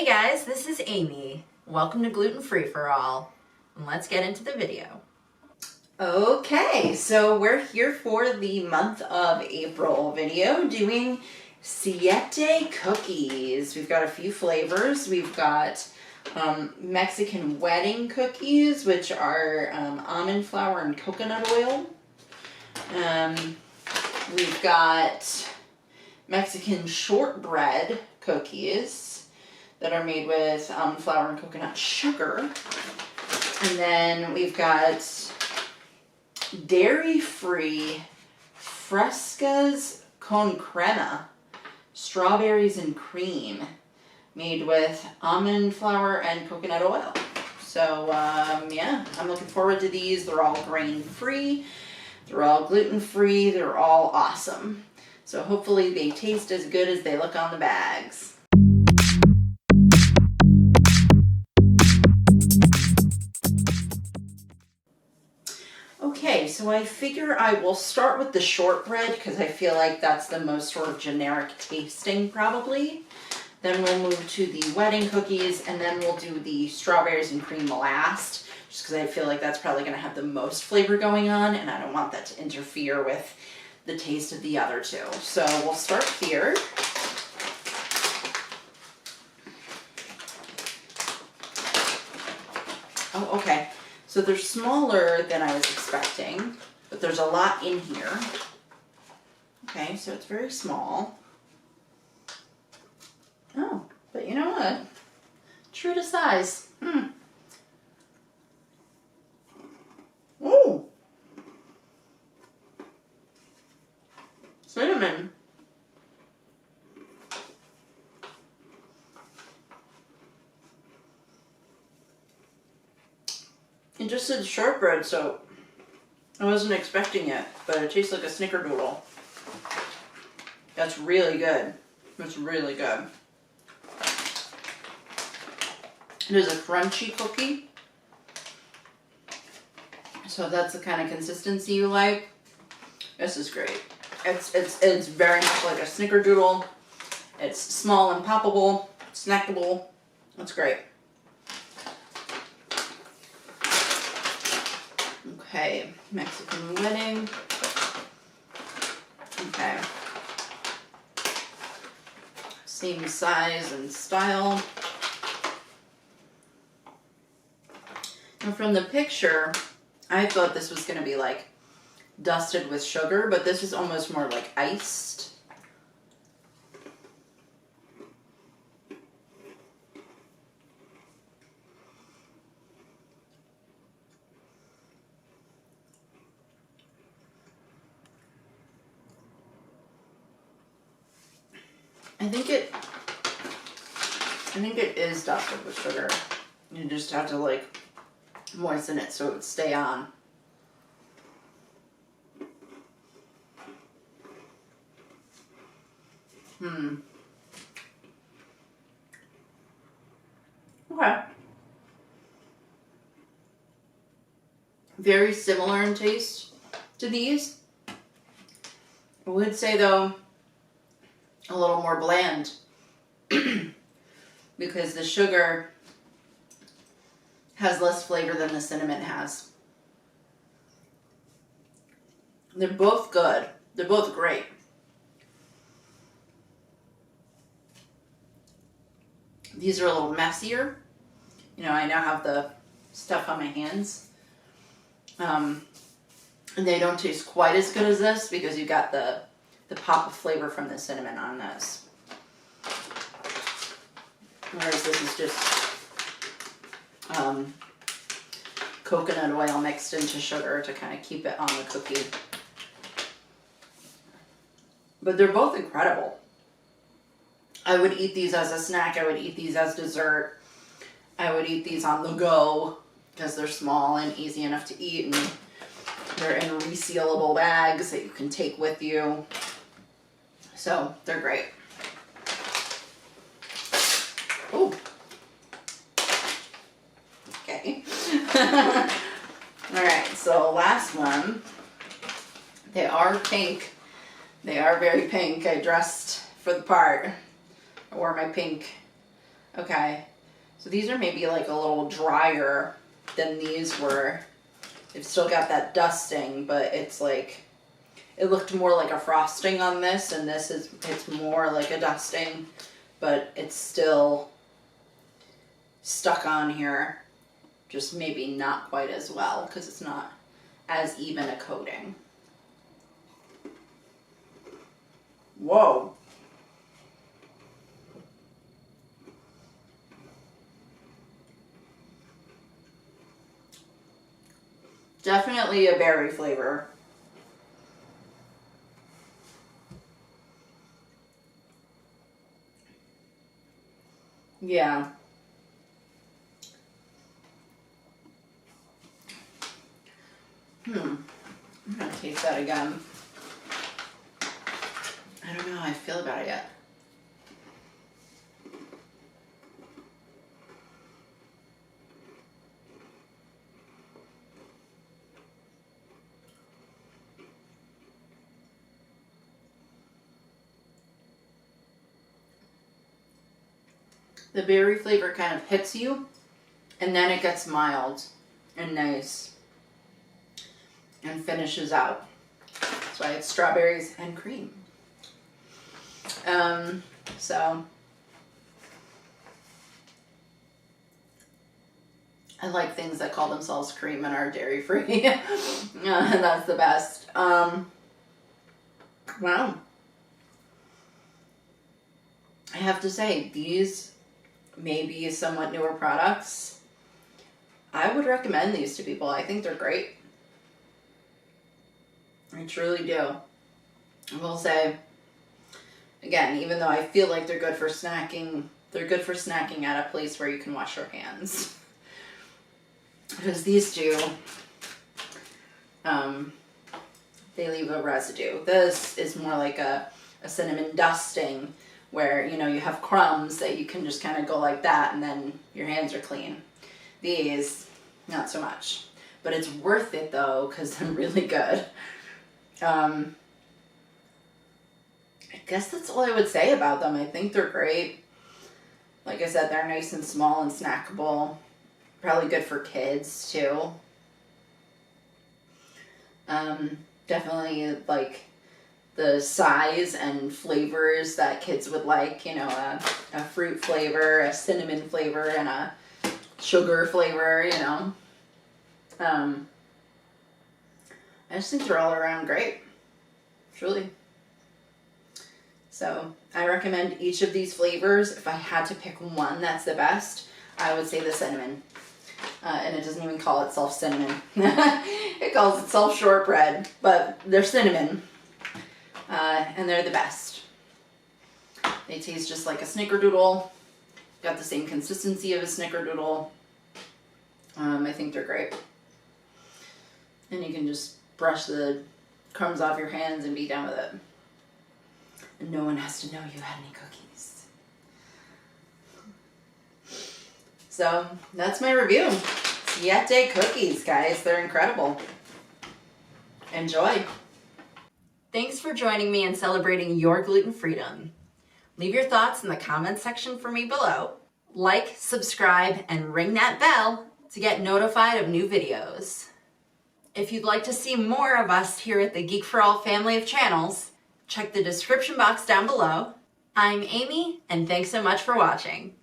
Hey guys, this is Amy. Welcome to Gluten Free for All. And let's get into the video. Okay, so we're here for the month of April video doing Siete cookies. We've got a few flavors. We've got Mexican wedding cookies, which are almond flour and coconut oil. We've got Mexican shortbread cookies that are made with almond flour and coconut sugar. And then we've got dairy-free Fresas con Crema, strawberries and cream, made with almond flour and coconut oil. So yeah, I'm looking forward to these. They're all grain-free, they're all gluten-free, they're all awesome. So hopefully they taste as good as they look on the bags. Okay, so I figure I will start with the shortbread because I feel like that's the most sort of generic tasting probably. Then we'll move to the wedding cookies, and then we'll do the strawberries and cream last, just because I feel like that's probably going to have the most flavor going on, and I don't want that to interfere with the taste of the other two. So we'll start here. Oh, okay. So they're smaller than I was expecting, but there's a lot in here. Okay, so it's very small. Oh, but you know what? True to size. Ooh. Cinnamon. It just said shortbread, so I wasn't expecting it, but it tastes like a snickerdoodle. That's really good. That's really good. It is a crunchy cookie. So if that's the kind of consistency you like, this is great. It's very much like a snickerdoodle. It's small and poppable, snackable. That's great. Okay, Mexican wedding. Okay. Same size and style. And from the picture, I thought this was going to be like dusted with sugar, but this is almost more like iced. I think it is dusted with sugar. You just have to like moisten it so it would stay on. Okay. Very similar in taste to these. I would say though, a little more bland because the sugar has less flavor than the cinnamon has. They're both good. They're both great. These are a little messier. You know, I now have the stuff on my hands. And they don't taste quite as good as this because you got the pop of flavor from the cinnamon on this. Whereas this is just coconut oil mixed into sugar to kind of keep it on the cookie. But they're both incredible. I would eat these as a snack. I would eat these as dessert. I would eat these on the go because they're small and easy enough to eat, and they're in resealable bags that you can take with you. So they're great. Oh. Okay. All right, so last one. They are pink. They are very pink. I dressed for the part. I wore my pink Okay, so these are maybe like a little drier than these were. They've still got that dusting, but it's like, it looked more like a frosting on this, and it's more like a dusting, but it's still stuck on here, just maybe not quite as well because it's not as even a coating. Whoa. Definitely a berry flavor. Yeah. I'm gonna taste that again. I don't know how I feel about it yet. The berry flavor kind of hits you, and then it gets mild and nice and finishes out. That's why it's strawberries and cream. So I like things that call themselves cream and are dairy free. That's the best. Wow. I have to say, these may be somewhat newer products. I would recommend these to people. I think they're great. I truly do. I will say, again, even though I feel like they're good for snacking, they're good for snacking at a place where you can wash your hands. Because these do, they leave a residue. This is more like a cinnamon dusting where, you know, you have crumbs that you can just kind of go like that and then your hands are clean. These, not so much. But it's worth it though, because they're really good. I guess that's all I would say about them. I think they're great. Like I said, they're nice and small and snackable. Probably good for kids too. Definitely like the size and flavors that kids would like, you know, a fruit flavor, a cinnamon flavor, and a sugar flavor, you know. I just think they're all around great, truly. So I recommend each of these flavors. If I had to pick one that's the best, I would say the cinnamon. And it doesn't even call itself cinnamon. It calls itself shortbread, but they're cinnamon. And they're the best. They taste just like a snickerdoodle. Got the same consistency of a snickerdoodle. I think they're great. And you can just brush the crumbs off your hands and be done with it. And no one has to know you had any cookies. So that's my review. Siete cookies, guys. They're incredible. Enjoy. Thanks for joining me in celebrating your gluten freedom. Leave your thoughts in the comments section for me below. Like, subscribe, and ring that bell to get notified of new videos. If you'd like to see more of us here at the Geek for All family of channels, check the description box down below. I'm Amy, and thanks so much for watching.